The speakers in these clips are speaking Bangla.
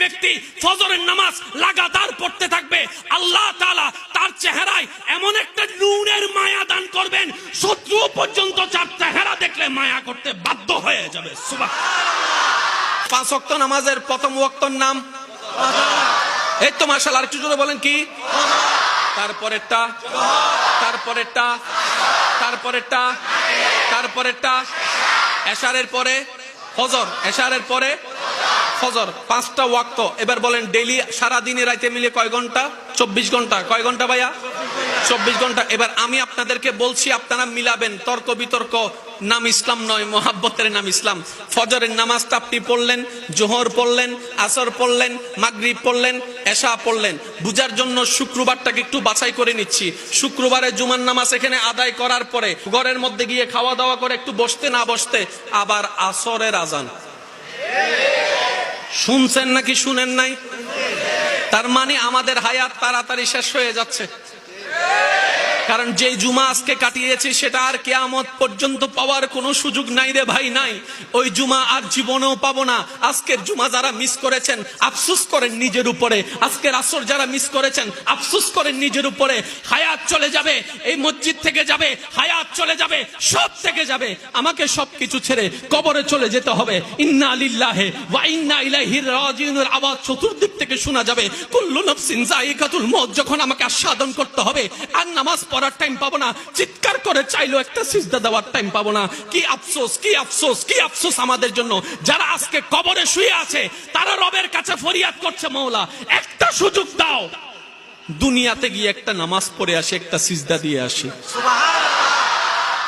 ব্যক্তি ফজরের নামাজ লাগাতার পড়তে থাকবে, আল্লাহ তাআলা তার চেহারায় এমন একটা নূরের মায়া দান করবেন, শত্রু পর্যন্ত তার চেহারা দেখলে মায়া করতে বাধ্য হয়ে যাবে। সুবহানাল্লাহ। 5 ওয়াক্ত নামাজের প্রথম ওয়াক্তর নাম, এই তো মাশাআল্লাহ, আরেকটু জোরে বলেন কি? তারপরেরটা, তারপরেরটা, তারপরেরটা, তারপরেরটা এশারের পরে ফজর, এশারের পরে ফজর, 5টা ওয়াক্ত। এবার বলেন ডেইলি সারা দিনে রাতে মিলে কয় ঘন্টা? 24 ঘন্টা। কয় ঘন্টা ভাইয়া? 24 ঘন্টা। এবার আমি আপনাদেরকে বলছি, আপনারা মিলাবেন, তর্ক বিতর্ক নাম ইসলাম নয়, মোহাব্বতের নাম ইসলাম। ফজরের নামাজটা আপনি পড়লেন, জোহর পড়লেন, আসর পড়লেন, মাগরিব পড়লেন, এশা পড়লেন। বুঝার জন্য শুক্রবারটাকে একটু বাছাই করে নিচ্ছি। শুক্রবারে জুমার নামাজ এখানে আদায় করার পরে ঘরের মধ্যে গিয়ে খাওয়া দাওয়া করে একটু বসতে না বসতে আবার আসরের আজান। শুনছেন নাকি শুনেন নাই? তার মানে আমাদের হায়াত তাড়াতাড়ি শেষ হয়ে যাচ্ছে, কারণ যে জুমা আজকে কাটিয়েছি সেটা আর কিয়ামত পর্যন্ত পাওয়ার কোনো সুযোগ নাই রে ভাই, নাই। ওই জুমা আর জীবনেও পাবো না। আজকের জুমা যারা মিস করেছেন আফসোস করেন নিজের উপরে, আজকের আসর যারা মিস করেছেন আফসোস করেন নিজের উপরে। হায়াত চলে যাবে, এই মসজিদ থেকে যাবে, হায়াত চলে যাবে, সব থেকে যাবে। আমাকে সবকিছু ছেড়ে কবরে চলে যেতে হবে। ইন্না লিল্লাহি ওয়া ইন্না ইলাইহি রাজিউনের আওয়াজ চতুর্দিক থেকে শোনা যাবে। কুল্লু নাফসিন যায়িকাতুল মউত যখন আমাকে আস্বাদন করতে হবে, আর নামাজ পড়ার টাইম পাবো না, চিৎকার করে চাইলো একটা সিজদা দেওয়ার টাইম পাবো না। কি আফসোস, কি আফসোস, কি আফসোস আমাদের জন্য যারা আজকে কবরে শুয়ে আছে। তারা রবের কাছে ফরিয়াদ করছে, মওলা একটা সুযোগ দাও, দুনিয়াতে গিয়ে একটা নামাজ পড়ে আসি, একটা সিজদা দিয়ে আসি। সুবহানাল্লাহ।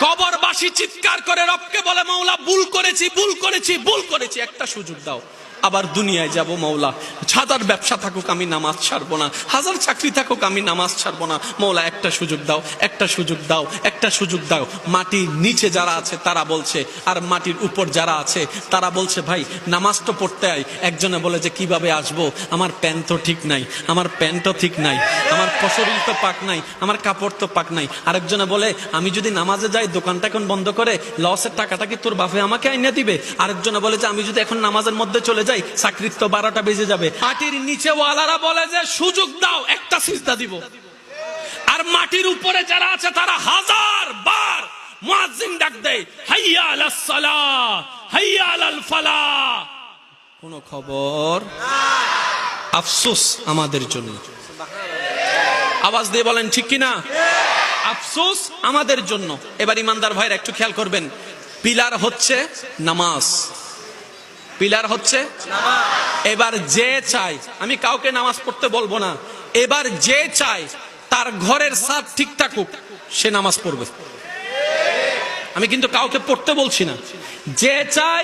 কবরবাসী চিৎকার করে রবকে বলে, মওলা ভুল করেছি, ভুল করেছি, ভুল করেছি, একটা সুযোগ দাও। আবার দুনিয়ায় যাব, মওলা হাজার ব্যবসা থাকুক আমি নামাজ ছাড়বো না, হাজার চাকরি থাকুক আমি নামাজ ছাড়বো না, মওলা একটা সুযোগ দাও, একটা সুযোগ দাও, একটা সুযোগ দাও। মাটির নিচে যারা আছে তারা বলছে, আর মাটির উপর যারা আছে তারা বলছে, ভাই নামাজ তো পড়তে আই। একজনে বলে যে কিভাবে আসবো, আমার প্যান্ট তো ঠিক নাই, আমার প্যান্টও ঠিক নাই, আমার শরীর তো পাক নাই, আমার কাপড় তো পাক নাই। আরেকজনে বলে, আমি যদি নামাজে যাই দোকানটা এখন বন্ধ করে লসের টাকাটা কি তোর বাপে আমাকে আইনা দিবে? আরেকজনে বলে যে আমি যদি এখন নামাজের মধ্যে চলে যাই চাকরির তো 12টা বেজে যাবে। মাটির নিচে ওয়ালারা বলে যে সুযোগ দাও, একটা সিজদা দিব। আর মাটির উপরে যারা আছে তারা হাজার বার মুয়াজ্জিন ডাক দেয়, হাইয়া আলাস সালাহ, হাইয়া আলাল ফালাহ, কোনো খবর নাই। আফসোস আমাদের জন্য। আওয়াজ দিয়ে বলেন ঠিক কিনা? আফসোস আমাদের জন্য। এবার ইমানদার ভাইরা একটু খেয়াল করবেন, পিলার হচ্ছে নামাজ, পিলার হচ্ছে নামাজ। এবার যে চাই, আমি কাউকে নামাজ পড়তে বলবো না, এবার যে চাই তার ঘরের ছাদ ঠিক থাকুক সে নামাজ পড়বে। আমি কিন্তু কাউকে পড়তে বলছি না, যে চাই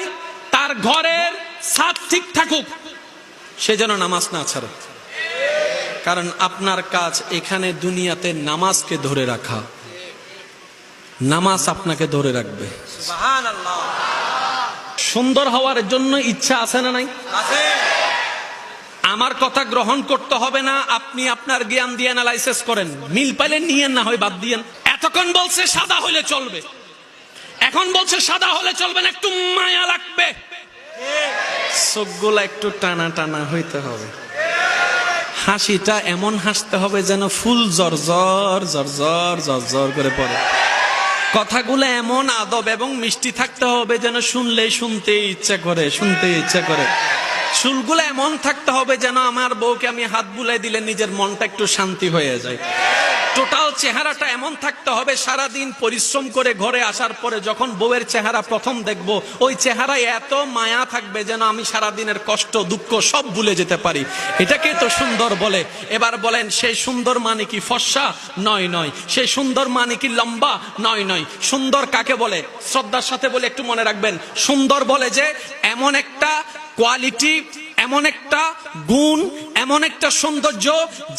তার ঘরের ছাদ ঠিক থাকুক সে যেন নামাজ না ছাড়ে। কারণ আপনার কাজ এখানে দুনিয়াতে নামাজকে ধরে রাখা, নামাজ আপনাকে ধরে রাখবে। সুবহানাল্লাহ। সুন্দর হওয়ার জন্য ইচ্ছা আছে না নাই? আছে। আমার কথা গ্রহণ করতে হবে না, আপনি আপনার জ্ঞান দিয়ে অ্যানালাইসিস করেন, মিল পাইলে নিয়েন, না হয় বাদ দিয়েন। এতক্ষণ বলছে সাদা হলে চলবে, এখন বলছে সাদা হলে চলবে না, একটু মায়া লাগবে, চোখগুলা একটু টানা টানা হইতে হবে, হাসিটা এমন হাসতে হবে যেন ফুল জর্জর জর্জর জর্জর করে পড়ে, কথাগুলো এমন আদব এবং মিষ্টি থাকতে হবে যেন শুনলে শুনতে ইচ্ছা করে, শুনতে ইচ্ছা করে। চুলগুলো এমন থাকতে হবে যেন আমার বউকে আমি হাত বুলাই দিলে নিজের মনটা একটু শান্তি হয়ে যায়। টোটাল চেহারাটা এমন থাকতে হবে, সারাদিন পরিশ্রম করে ঘরে আসার পরে যখন বউয়ের চেহারা প্রথম দেখবো, ওই চেহারায় এত মায়া থাকবে যেন আমি সারাদিনের কষ্ট দুঃখ সব ভুলে যেতে পারি। এটাকে তো সুন্দর বলে। এবার বলেন, সেই সুন্দর মানে কি ফর্সা? নয় নয়। সেই সুন্দর মানে কি লম্বা? নয় নয়। সুন্দর কাকে বলে? শ্রদ্ধার সাথে বলে একটু মনে রাখবেন, সুন্দর বলে যে এমন একটা কোয়ালিটি, এমন একটা গুণ, এমন একটা সৌন্দর্য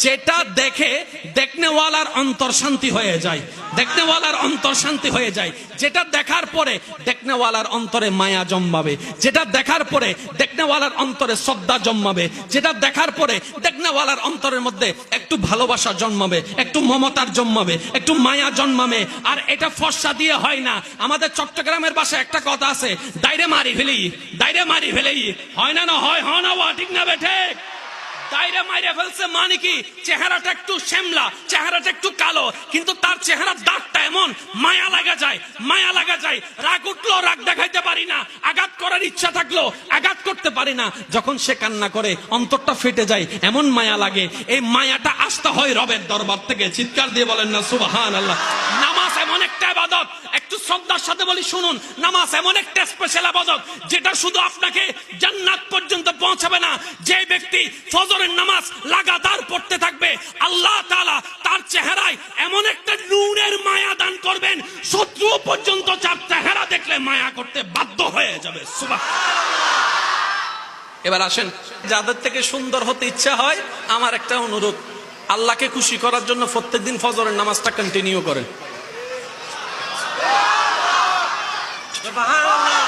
যেটা দেখে দেখনেওয়ালার অন্তর শান্তি হয়ে যায়, দেখনেওয়ালার অন্তর শান্তি হয়ে যায়। যেটা দেখার পরে দেখনেওয়ালার অন্তরে মায়া জন্মাবে, যেটা দেখার পরে দেখনেওয়ালার অন্তরে শ্রদ্ধা জন্মাবে, যেটা দেখার পরে দেখনেওয়ালার অন্তরের মধ্যে একটু ভালোবাসা জন্মাবে, একটু মমতার জন্মাবে, একটু মায়া জন্মাবে। আর এটা ফর্সা দিয়ে হয় না। আমাদের চট্টগ্রামের ভাষায় একটা কথা আছে, দাইরে মারি ফেলি, দাইরে মারি ফেলি, হয় না? না হয়, হয় না? ঠিক না বেঠে? দায়রা মাইরে ফেলছে, মানে কি চেহারাটা একটু শ্যামলা, চেহারাটা একটু কালো, কিন্তু তার চেহারার দাগটা এমন মায়া লাগা যায়, মায়া লাগা যায়। রাগ উঠলো রাগ দেখাইতে পারি না, আঘাত করার ইচ্ছা থাকলো আঘাত করতে পারি না। যখন সে কান্না করে অন্তরটা ফেটে যায়, এমন মায়া লাগে। এই মায়াটা আসতে হয় রবের দরবার থেকে। চিৎকার দিয়ে বলেন না সুবহানাল্লাহ। নামাজ এমন একটা ইবাদত, একটু শ্রদ্ধার সাথে বলি শুনুন, নামাজ এমন একটা স্পেশাল ইবাদত যেটা শুধু আপনাকে জান্নাত পর্যন্ত পৌঁছাবে না। যে ব্যক্তি ফজরের নামাজ লাগাতার পড়তে থাকবে, আল্লাহ তাআলা তার চেহারায় এমন একটা নূরের মায়া দান করবেন, শত্রু পর্যন্ত তার চেহারা দেখলে মায়া করতে বাধ্য হয়ে যাবে। সুবহানাল্লাহ। এবার আসেন, যাদের থেকে সুন্দর হতে ইচ্ছা হয়, আমার একটা অনুরোধ, আল্লাহকে খুশি করার জন্য প্রত্যেকদিন ফজরের নামাজটা কন্টিনিউ করেন। সুবহানাল্লাহ।